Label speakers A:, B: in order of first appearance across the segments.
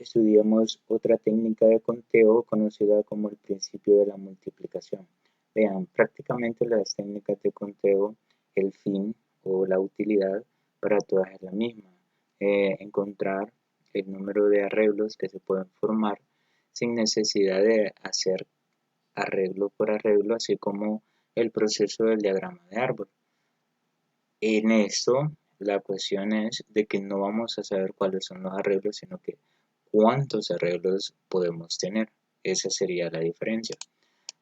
A: estudiemos otra técnica de conteo conocida como el principio de la multiplicación. Vean, prácticamente las técnicas de conteo, el fin o la utilidad para todas es la misma. Encontrar el número de arreglos que se pueden formar sin necesidad de hacer arreglo por arreglo, así como el proceso del diagrama de árbol. En esto, la cuestión es de que no vamos a saber cuáles son los arreglos, sino que cuántos arreglos podemos tener. Esa sería la diferencia.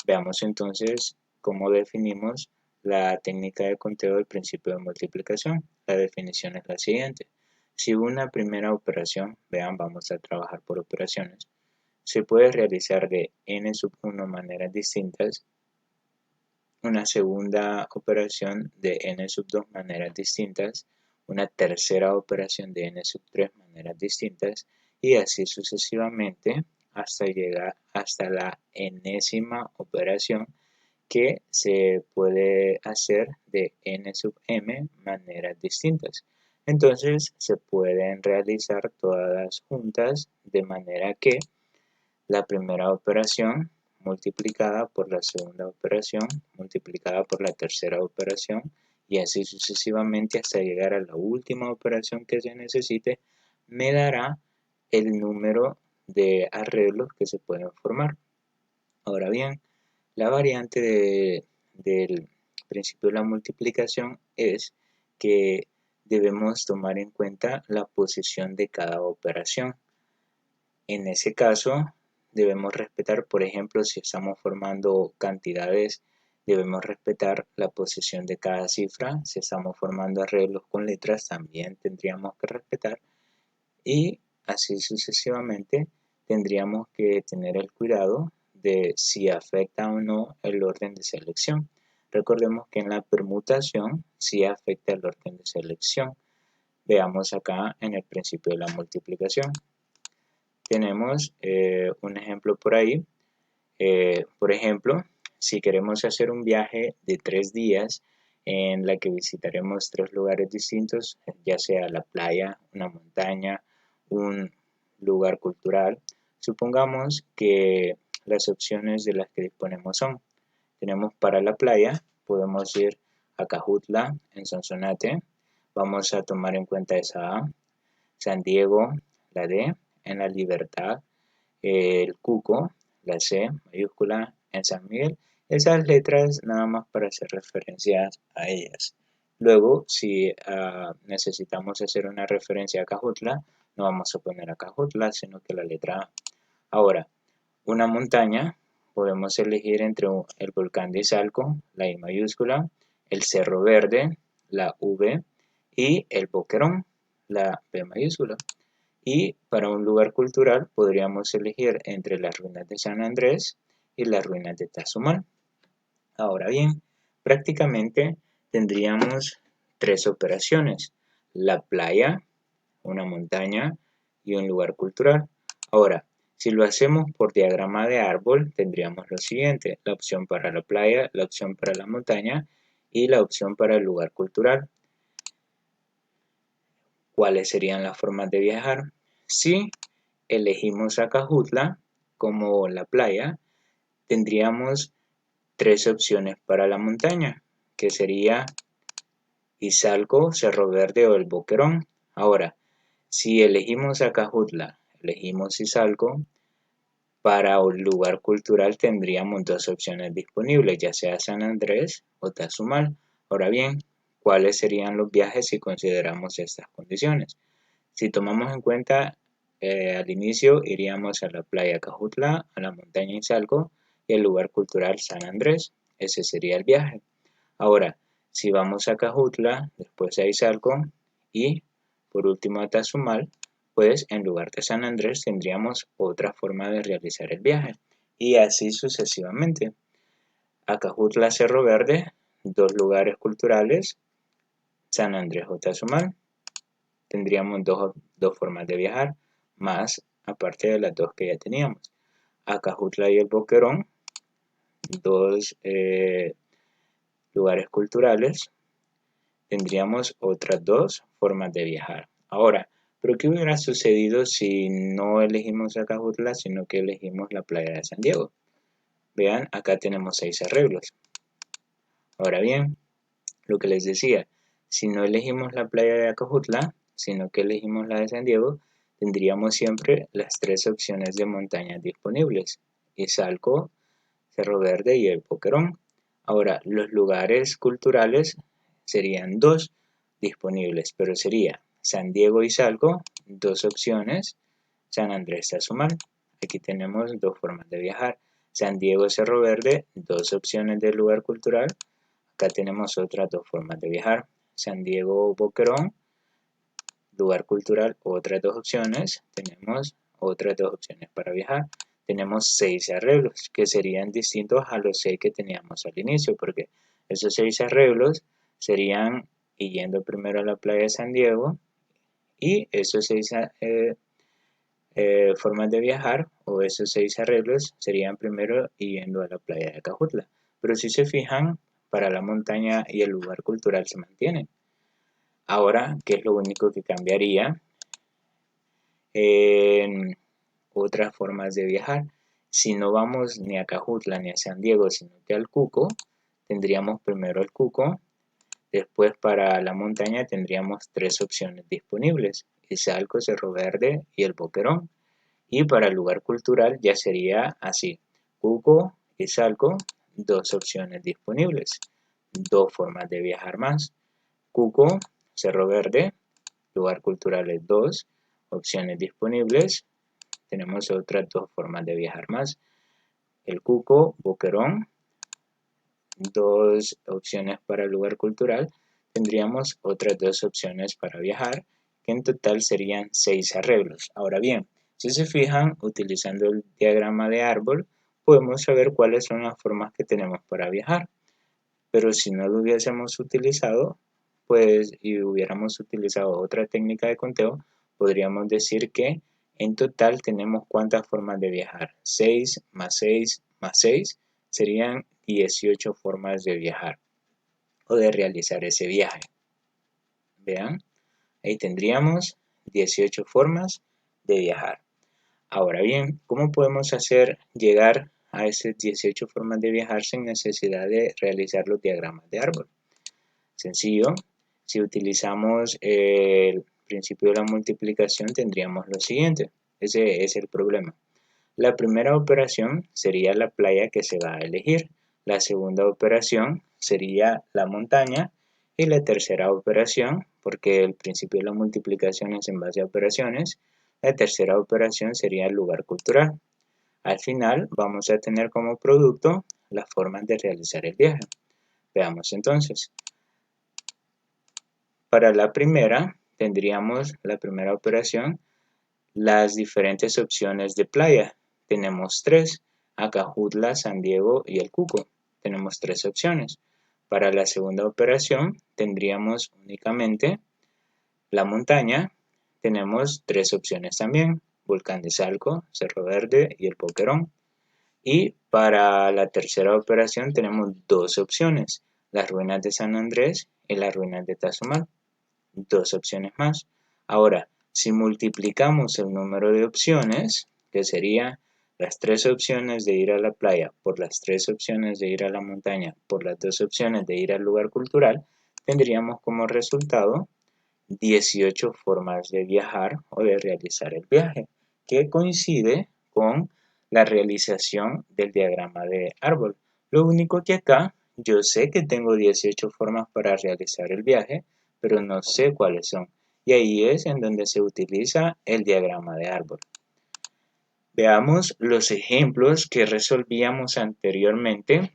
A: Veamos entonces cómo definimos la técnica de conteo del principio de multiplicación. La definición es la siguiente. Si una primera operación, vean, vamos a trabajar por operaciones, se puede realizar de n sub 1 maneras distintas, una segunda operación de n sub 2 maneras distintas, una tercera operación de n sub 3 maneras distintas y así sucesivamente hasta llegar hasta la enésima operación que se puede hacer de n sub m maneras distintas. Entonces se pueden realizar todas juntas de manera que la primera operación multiplicada por la segunda operación multiplicada por la tercera operación y así sucesivamente hasta llegar a la última operación que se necesite me dará el número de arreglos que se pueden formar. Ahora bien, la variante del principio de la multiplicación es que debemos tomar en cuenta la posición de cada operación. En ese caso, debemos respetar, por ejemplo, si estamos formando cantidades, debemos respetar la posición de cada cifra. Si estamos formando arreglos con letras, también tendríamos que respetar. Y así sucesivamente, tendríamos que tener el cuidado de si afecta o no el orden de selección. Recordemos que en la permutación sí afecta el orden de selección. Veamos acá en el principio de la multiplicación. Tenemos un ejemplo por ahí. Por ejemplo, si queremos hacer un viaje de 3 días en la que visitaremos 3 lugares distintos, ya sea la playa, una montaña, un lugar cultural, supongamos que las opciones de las que disponemos son, tenemos para la playa, podemos ir a Cajutla, en Sonsonate, vamos a tomar en cuenta esa A, San Diego, la D, en La Libertad, el Cuco, la C mayúscula en San Miguel, esas letras nada más para hacer referencias a ellas. Luego, si necesitamos hacer una referencia a Cajutla, no vamos a poner a Cajutla, sino que la letra A. Ahora, una montaña, podemos elegir entre el volcán de Izalco, la I mayúscula, el Cerro Verde, la V, y el Boquerón, la B mayúscula. Y para un lugar cultural podríamos elegir entre las ruinas de San Andrés y las ruinas de Tazumal. Ahora bien, prácticamente tendríamos 3 operaciones: la playa, una montaña y un lugar cultural. Ahora, si lo hacemos por diagrama de árbol, tendríamos lo siguiente: la opción para la playa, la opción para la montaña y la opción para el lugar cultural. ¿Cuáles serían las formas de viajar? Si elegimos Acajutla como la playa, tendríamos 3 opciones para la montaña, que sería Izalco, Cerro Verde o el Boquerón. Ahora, si elegimos Acajutla, elegimos Izalco, para un lugar cultural tendríamos 2 opciones disponibles, ya sea San Andrés o Tazumal. Ahora bien, ¿cuáles serían los viajes si consideramos estas condiciones? Si tomamos en cuenta al inicio, iríamos a la playa Cajutla, a la montaña Izalco y al lugar cultural San Andrés. Ese sería el viaje. Ahora, si vamos a Cajutla, después a Izalco y por último a Tazumal, pues en lugar de San Andrés tendríamos otra forma de realizar el viaje. Y así sucesivamente. Acajutla, Cerro Verde, 2 lugares culturales, San Andrés o Tazumal. Tendríamos dos formas de viajar, más aparte de las 2 que ya teníamos. Acajutla y el Boquerón, 2 lugares culturales, tendríamos otras 2 formas de viajar. Ahora, Pero ¿qué hubiera sucedido si no elegimos Acajutla, sino que elegimos la playa de San Diego? Vean, acá tenemos 6 arreglos. Ahora bien, lo que les decía, si no elegimos la playa de Acajutla, sino que elegimos la de San Diego, tendríamos siempre las 3 opciones de montañas disponibles: Izalco, Cerro Verde y el Boquerón. Ahora, los lugares culturales serían 2 disponibles, pero sería San Diego y Salco, 2 opciones, San Andrés Tazumal. Aquí tenemos 2 formas de viajar. San Diego Cerro Verde, 2 opciones de lugar cultural. Acá tenemos otras 2 formas de viajar. San Diego Boquerón, lugar cultural, otras 2 opciones. Tenemos otras 2 opciones para viajar. Tenemos 6 arreglos que serían distintos a los 6 que teníamos al inicio, porque esos 6 arreglos serían yendo primero a la playa de San Diego, y esos 6 formas de viajar, o esos 6 arreglos, serían primero yendo a la playa de Acajutla. Pero si se fijan, para la montaña y el lugar cultural se mantienen. Ahora, ¿qué es lo único que cambiaría en otras formas de viajar? Si no vamos ni a Acajutla ni a San Diego, sino que al Cuco, tendríamos primero el Cuco. Después, para la montaña tendríamos 3 opciones disponibles: Izalco, Cerro Verde y el Boquerón. Y para el lugar cultural ya sería así: Cuco, Izalco, 2 opciones disponibles, 2 formas de viajar más: Cuco, Cerro Verde, lugar cultural es 2 opciones disponibles, tenemos otras 2 formas de viajar más: el Cuco, Boquerón, 2 opciones para el lugar cultural, tendríamos otras 2 opciones para viajar, que en total serían 6 arreglos. Ahora bien, si se fijan, utilizando el diagrama de árbol, podemos saber cuáles son las formas que tenemos para viajar. Pero si no lo hubiésemos utilizado, pues, y hubiéramos utilizado otra técnica de conteo, podríamos decir que en total tenemos ¿cuántas formas de viajar? 6 más 6 más 6 serían 18 formas de viajar o de realizar ese viaje. Vean, ahí tendríamos 18 formas de viajar. Ahora bien, ¿cómo podemos hacer llegar a esas 18 formas de viajar sin necesidad de realizar los diagramas de árbol? Sencillo, si utilizamos el principio de la multiplicación tendríamos lo siguiente. Ese es el problema. La primera operación sería la playa que se va a elegir. La segunda operación sería la montaña. Y la tercera operación, porque el principio de la multiplicación es en base a operaciones, la tercera operación sería el lugar cultural. Al final vamos a tener como producto las formas de realizar el viaje. Veamos entonces. Para la primera, tendríamos la primera operación, las diferentes opciones de playa. Tenemos 3: Acajutla, San Diego y el Cuco. Tenemos 3 opciones. Para la segunda operación, tendríamos únicamente la montaña. Tenemos 3 opciones también: Volcán de Salco, Cerro Verde y el Boquerón. Y para la tercera operación tenemos 2 opciones: las ruinas de San Andrés y las ruinas de Tazumal. 2 opciones más. Ahora, si multiplicamos el número de opciones, que sería las 3 opciones de ir a la playa por las 3 opciones de ir a la montaña por las 2 opciones de ir al lugar cultural, tendríamos como resultado 18 formas de viajar o de realizar el viaje, que coincide con la realización del diagrama de árbol. Lo único que acá yo sé que tengo 18 formas para realizar el viaje, pero no sé cuáles son. Y ahí es en donde se utiliza el diagrama de árbol. Veamos los ejemplos que resolvíamos anteriormente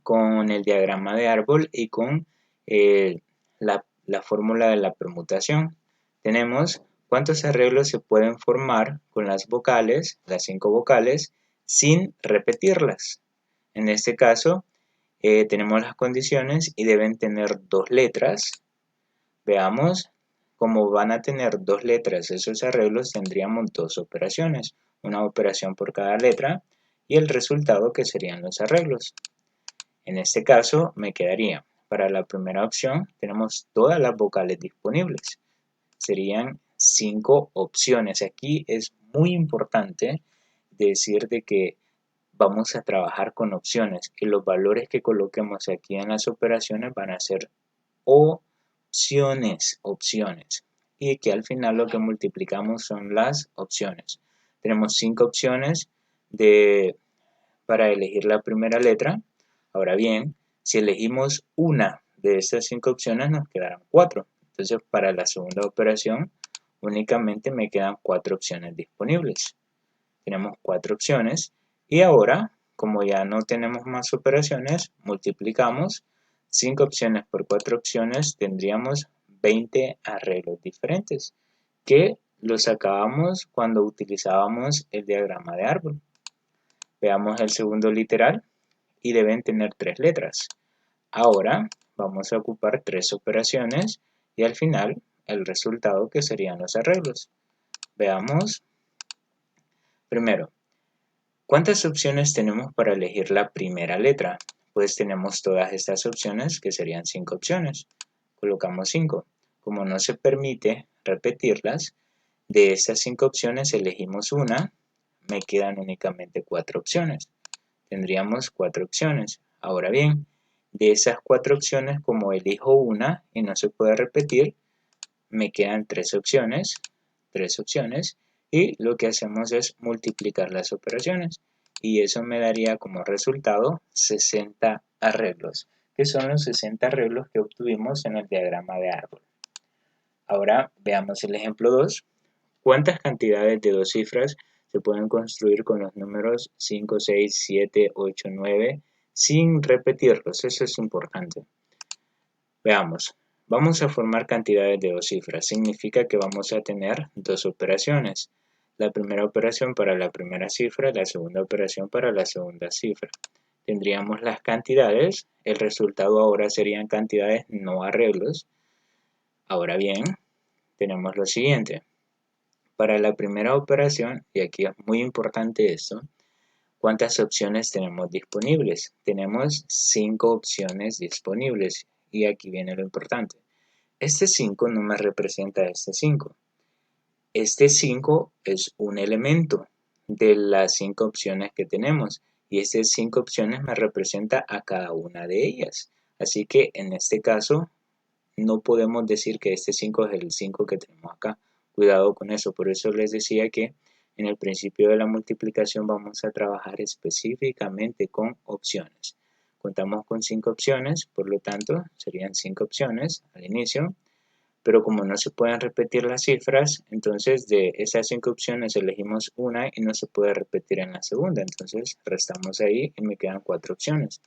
A: con el diagrama de árbol y con la fórmula de la permutación. Tenemos cuántos arreglos se pueden formar con las vocales, las 5 vocales, sin repetirlas. En este caso, tenemos las condiciones y deben tener 2 letras. Veamos, cómo van a tener 2 letras esos arreglos, tendríamos 2 operaciones, una operación por cada letra y el resultado que serían los arreglos. En este caso me quedaría, para la primera opción tenemos todas las vocales disponibles, serían 5 opciones. Aquí es muy importante decir de que vamos a trabajar con opciones, que los valores que coloquemos aquí en las operaciones van a ser opciones, y que al final lo que multiplicamos son las opciones. Tenemos 5 opciones para elegir la primera letra. Ahora bien, si elegimos una de estas 5 opciones nos quedarán 4. Entonces para la segunda operación únicamente me quedan 4 opciones disponibles. Tenemos 4 opciones y ahora, como ya no tenemos más operaciones, multiplicamos 5 opciones por 4 opciones, tendríamos 20 arreglos diferentes que los sacábamos cuando utilizábamos el diagrama de árbol. Veamos el segundo literal y deben tener 3 letras. Ahora vamos a ocupar 3 operaciones y al final el resultado que serían los arreglos. Veamos primero. ¿Cuántas opciones tenemos para elegir la primera letra? Pues tenemos todas estas opciones, que serían 5 opciones. Colocamos 5. Como no se permite repetirlas, de estas 5 opciones elegimos una, me quedan únicamente 4 opciones. Tendríamos 4 opciones. Ahora bien, de esas 4 opciones, como elijo una y no se puede repetir, me quedan 3 opciones, y lo que hacemos es multiplicar las operaciones y eso me daría como resultado 60 arreglos, que son los 60 arreglos que obtuvimos en el diagrama de árbol. Ahora veamos el ejemplo 2. ¿Cuántas cantidades de 2 cifras se pueden construir con los números 5, 6, 7, 8, 9 sin repetirlos? Eso es importante. Veamos. Vamos a formar cantidades de 2 cifras. Significa que vamos a tener 2 operaciones. La primera operación para la primera cifra, la segunda operación para la segunda cifra. Tendríamos las cantidades. El resultado ahora serían cantidades, no arreglos. Ahora bien, tenemos lo siguiente. Para la primera operación, y aquí es muy importante esto, ¿cuántas opciones tenemos disponibles? Tenemos 5 opciones disponibles. Y aquí viene lo importante. Este 5 no me representa este 5. Este 5 es un elemento de las 5 opciones que tenemos. Y estas 5 opciones me representa a cada una de ellas. Así que en este caso no podemos decir que este 5 es el 5 que tenemos acá. Cuidado con eso. Por eso les decía que en el principio de la multiplicación vamos a trabajar específicamente con opciones. Contamos con 5 opciones, por lo tanto serían 5 opciones al inicio, pero como no se pueden repetir las cifras, entonces de esas 5 opciones elegimos una y no se puede repetir en la segunda, entonces restamos ahí y me quedan 4 opciones.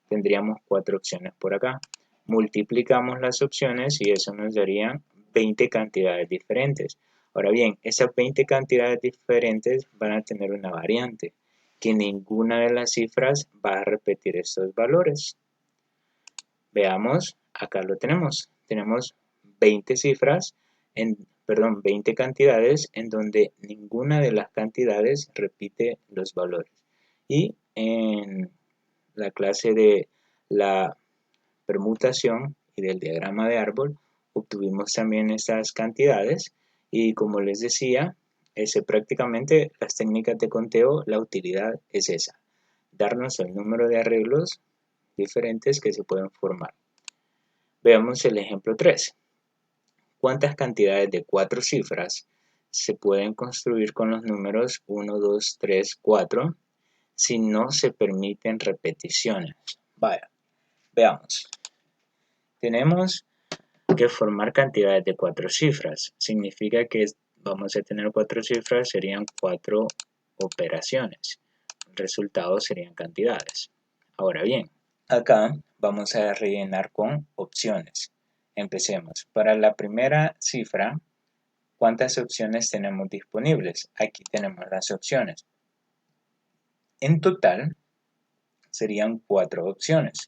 A: Tendríamos 4 opciones por acá. Multiplicamos las opciones y eso nos daría 20 cantidades diferentes. Ahora bien, esas 20 cantidades diferentes van a tener una variante, que ninguna de las cifras va a repetir estos valores. Veamos, acá lo tenemos. Tenemos 20 cifras, 20 cantidades en donde ninguna de las cantidades repite los valores. Y en la clase de la permutación y del diagrama de árbol obtuvimos también estas cantidades y como les decía, prácticamente las técnicas de conteo, la utilidad es esa, darnos el número de arreglos diferentes que se pueden formar. Veamos el ejemplo 3. ¿Cuántas cantidades de 4 cifras se pueden construir con los números 1, 2, 3, 4 si no se permiten repeticiones? Vaya, veamos. Tenemos que formar cantidades de 4 cifras. Significa que vamos a tener 4 cifras, serían 4 operaciones. El resultado serían cantidades. Ahora bien, acá vamos a rellenar con opciones. Empecemos. Para la primera cifra, ¿cuántas opciones tenemos disponibles? Aquí tenemos las opciones. En total, serían 4 opciones.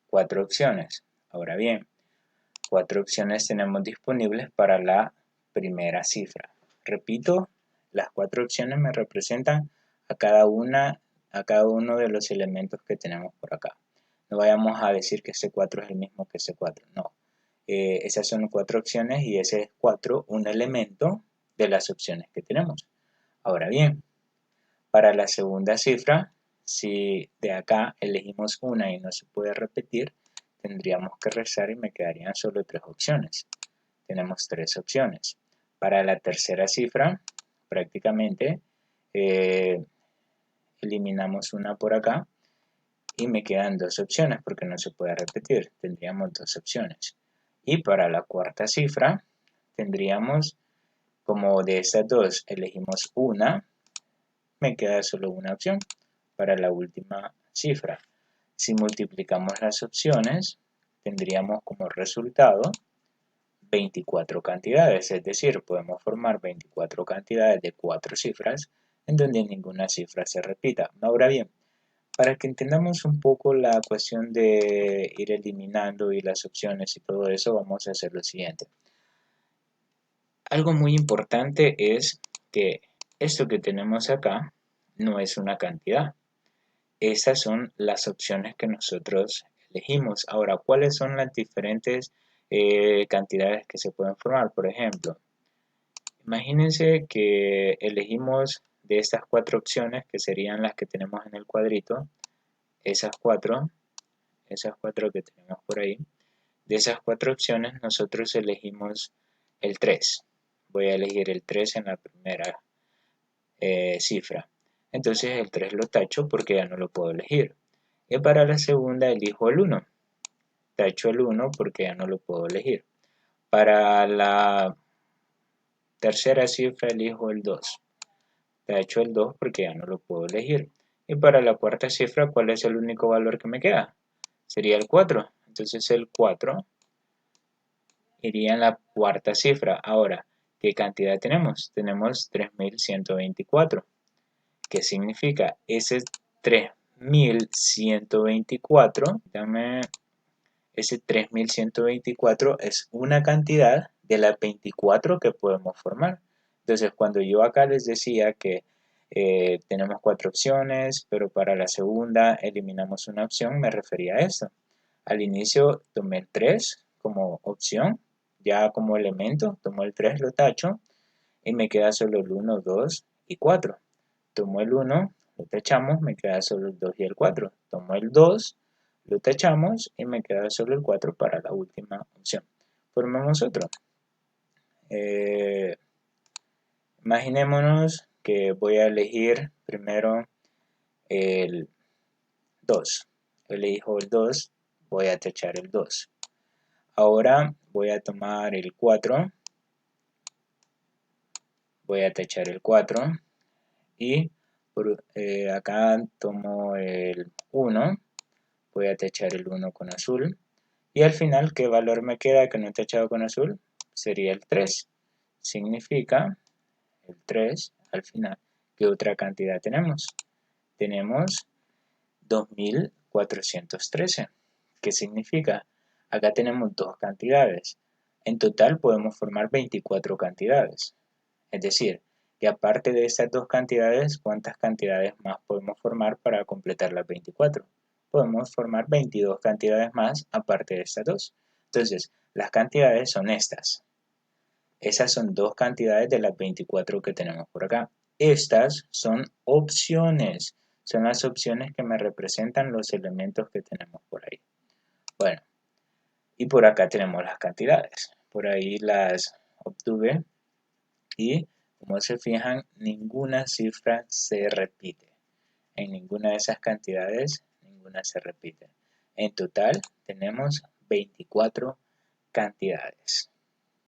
A: 4 opciones. Ahora bien, 4 opciones tenemos disponibles para la primera cifra. Repito, las 4 opciones me representan a cada uno de los elementos que tenemos por acá. No vayamos a decir que este 4 es el mismo que este 4, no. Esas son 4 opciones y ese es 4 un elemento de las opciones que tenemos. Ahora bien, para la segunda cifra, si de acá elegimos una y no se puede repetir, tendríamos que restar y me quedarían solo 3 opciones. Tenemos 3 opciones. Para la tercera cifra, prácticamente eliminamos una por acá y me quedan 2 opciones porque no se puede repetir. Tendríamos 2 opciones. Y para la cuarta cifra, tendríamos, como de estas dos elegimos una, me queda solo una opción para la última cifra. Si multiplicamos las opciones, tendríamos como resultado 24 cantidades, es decir, podemos formar 24 cantidades de 4 cifras en donde ninguna cifra se repita. Ahora bien, para que entendamos un poco la cuestión de ir eliminando y las opciones y todo eso, vamos a hacer lo siguiente. Algo muy importante es que esto que tenemos acá no es una cantidad. Esas son las opciones que nosotros elegimos. Ahora, ¿cuáles son las diferentes cantidades que se pueden formar? Por ejemplo, imagínense que elegimos de estas 4 opciones, que serían las que tenemos en el cuadrito, esas cuatro que tenemos por ahí. De esas 4 opciones, nosotros elegimos el 3. Voy a elegir el 3 en la primera cifra. Entonces el 3 lo tacho porque ya no lo puedo elegir. Y para la segunda elijo el 1. Tacho el 1 porque ya no lo puedo elegir. Para la tercera cifra elijo el 2. Tacho el 2 porque ya no lo puedo elegir. Y para la cuarta cifra, ¿cuál es el único valor que me queda? Sería el 4. Entonces el 4 iría en la cuarta cifra. Ahora, ¿qué cantidad tenemos? Tenemos 3124. ¿Qué significa? Ese 3124, ese 3124 es una cantidad de las 24 que podemos formar. Entonces, cuando yo acá les decía que tenemos 4 opciones, pero para la segunda eliminamos una opción, me refería a esto. Al inicio tomé el 3 como opción, ya como elemento, tomo el 3, lo tacho, y me queda solo el 1, 2 y 4. Tomo el 1, lo tachamos, me queda solo el 2 y el 4. Tomo el 2, lo tachamos y me queda solo el 4 para la última opción. Formemos otro. Imaginémonos que voy a elegir primero el 2. Elijo el 2, voy a tachar el 2. Ahora voy a tomar el 4, voy a tachar el 4 y acá tomo el 1, voy a tachar el 1 con azul y al final, ¿qué valor me queda que no he tachado con azul? Sería el 3. Significa el 3 al final. ¿Qué otra cantidad tenemos? Tenemos 2413. ¿Qué significa? Acá tenemos dos cantidades. En total podemos formar 24 cantidades. Es decir, que aparte de estas dos cantidades, ¿cuántas cantidades más podemos formar para completar las 24? Podemos formar 22 cantidades más aparte de estas dos. Entonces, las cantidades son estas. Esas son dos cantidades de las 24 que tenemos por acá. Estas son opciones. Son las opciones que me representan los elementos que tenemos por ahí. Bueno, y por acá tenemos las cantidades. Por ahí las obtuve y, como se fijan, ninguna cifra se repite. En ninguna de esas cantidades, ninguna se repite. En total tenemos 24 cantidades.